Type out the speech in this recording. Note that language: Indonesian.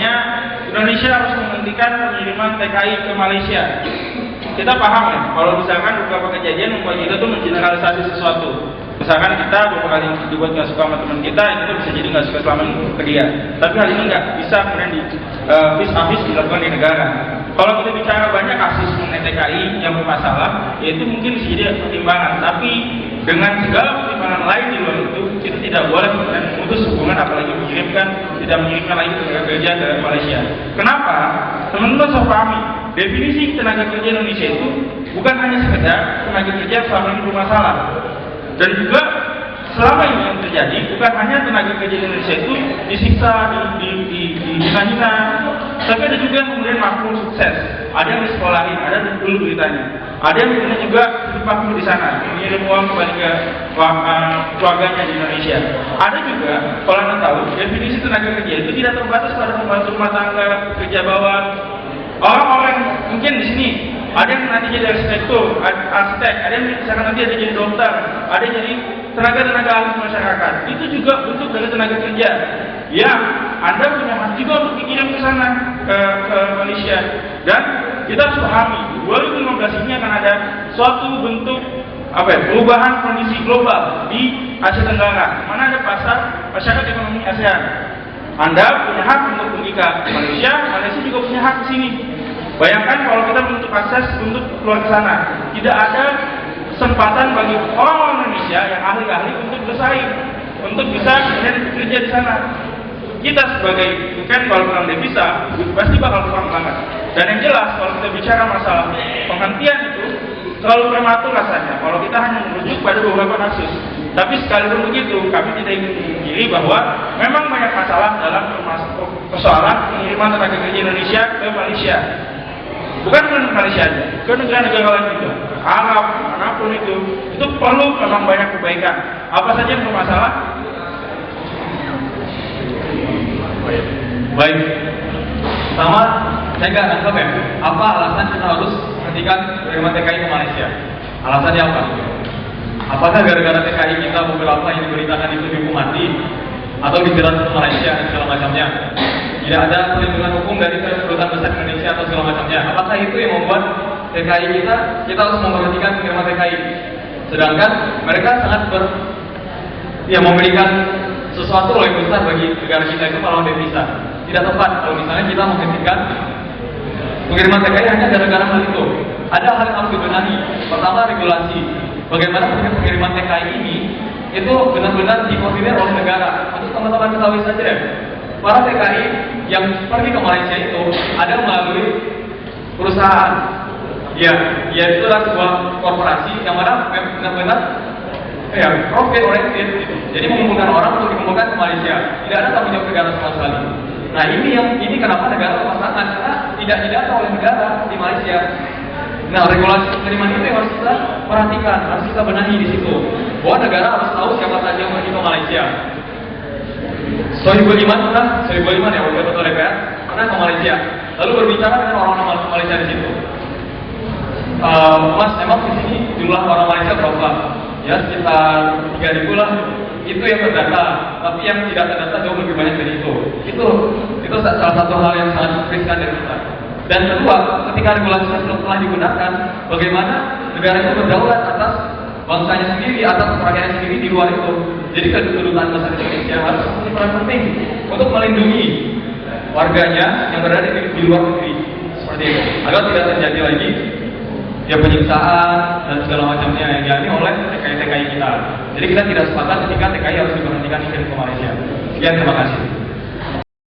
bahwasanya Indonesia harus menghentikan pengiriman TKI ke Malaysia. Kita paham ya, kalau misalkan beberapa kejadian membuat kita tuh mengeneralisasi sesuatu. Misalkan kita beberapa kali dibuat nggak suka sama teman kita, itu tuh bisa jadi nggak suka selama ke dia. Tapi hal ini nggak bisa kemudian habis dilakukan di negara. Kalau kita bicara banyak kasus mengenai TKI yang bermasalah, ya itu mungkin bisa jadi pertimbangan. Tapi dengan segala pertimbangan lain di luar itu, kita tidak boleh kemudian memutus hubungan, apalagi tidak mengirimkan lagi tenaga kerja ke Malaysia. Kenapa? Teman-teman harus pahami, definisi tenaga kerja Indonesia itu bukan hanya sekedar tenaga kerja selama ini bermasalah. Dan juga selama ini yang terjadi bukan hanya tenaga kerja Indonesia itu disiksa, dihina-hina, tapi ada juga yang kemudian mampu sukses. Ada yang disekolahin, ada yang dulu beritanya. Ada yang kemudian juga mampu di sana, mengirim uang kembali ke keluarganya di Indonesia. Ada juga, kalau Anda tahu, definisi tenaga kerja itu tidak terbatas pada pembantu rumah tangga, kerja bawah. Orang-orang mungkin di sini ada yang nanti jadi arsitek, ada yang misalkan nanti ada jadi dokter, ada yang jadi tenaga ahli masyarakat. Itu juga bentuk dari tenaga kerja. Ya, Anda punya hak juga untuk dikirim ke sana, ke Malaysia. Dan kita harus pahami, 2015 ini akan ada suatu bentuk perubahan kondisi global di Asia Tenggara, mana ada pasar masyarakat ekonomi ASEAN. Anda punya hak untuk pergi ke Malaysia, Malaysia juga punya hak ke sini. Bayangkan kalau kita menutup akses untuk keluar ke sana, tidak ada kesempatan bagi orang Indonesia yang ahli-ahli untuk bersaing, untuk bisa kemudian bekerja di sana. Kita sebagai kalau kurang devisa, pasti bakal kurang banget. Dan yang jelas, kalau kita bicara masalah penghentian itu terlalu prematur rasanya. Kalau kita hanya merujuk pada beberapa kasus. Tapi sekalipun begitu, kami tidak ingin memungkiri bahwa memang banyak masalah dalam persoalan pengiriman tenaga kerja Indonesia ke Malaysia. Bukan ke Malaysia aja, ke negara-negara lain juga, Arab, manapun itu perlu memang banyak kebaikan. Apa saja yang bermasalah? Baik. Pertama, saya nggak nangkep ya, apa alasan kita harus hentikan pengiriman TKI ke Malaysia? Alasannya apa? Apakah gara-gara TKI kita beberapa yang diberitakan itu dihukum mati atau dijerat ke Malaysia dan segala macamnya? Tidak ada perlindungan hukum dari kedutaan besar Indonesia atau segala macamnya. Apakah itu yang membuat TKI kita harus memberhentikan pengiriman TKI? Sedangkan mereka sangat memberikan sesuatu yang besar bagi negara kita itu kalau devisa. Tidak tepat kalau misalnya kita menghentikan pengiriman TKI hanya gara-gara hal itu. Ada hal yang harus dibenahi. Pertama, regulasi. Bagaimana pengiriman TKI ini itu benar-benar dikoordinir oleh negara. Untuk teman-teman ketahui saja ya, para TKI yang pergi ke Malaysia itu ada melalui perusahaan. Ya itu adalah sebuah korporasi yang mana benar-benar profit oriented gitu. Jadi mengumpulkan orang untuk dikumpulkan ke Malaysia. Tidak ada tanggung jawab negara sama sekali. Nah ini kenapa negara bermasalah, karena tidak didata oleh negara di Malaysia. Nah, regulasi pengiriman itu yang harus kita perhatikan, harus kita benahi di situ. Bahwa negara harus tahu siapa saja yang pergi ke Malaysia. Sohibul Iman ya, wakil ketua DPR pernah ke Malaysia, lalu berbicara dengan orang-orang Malaysia di situ. Mas, emang di sini jumlah orang Malaysia berapa? Ya sekitar 3.000 lah. Itu yang terdata, tapi yang tidak terdata jauh lebih banyak dari itu. Itu salah satu hal yang sangat riskan dari kita. Dan kedua, ketika regulasi telah digunakan, bagaimana negara itu berdaulat atas bangsanya sendiri, atas rakyatnya sendiri di luar itu. Jadi kedutaan besar Indonesia harus memiliki peran penting untuk melindungi warganya yang berada di luar negeri seperti itu, agar tidak terjadi lagi penyiksaan dan segala macamnya yang dialami oleh TKI kita. Jadi kita tidak sepakat ketika TKI harus diberhentikan dikirim ke Malaysia. Sekian, terima kasih.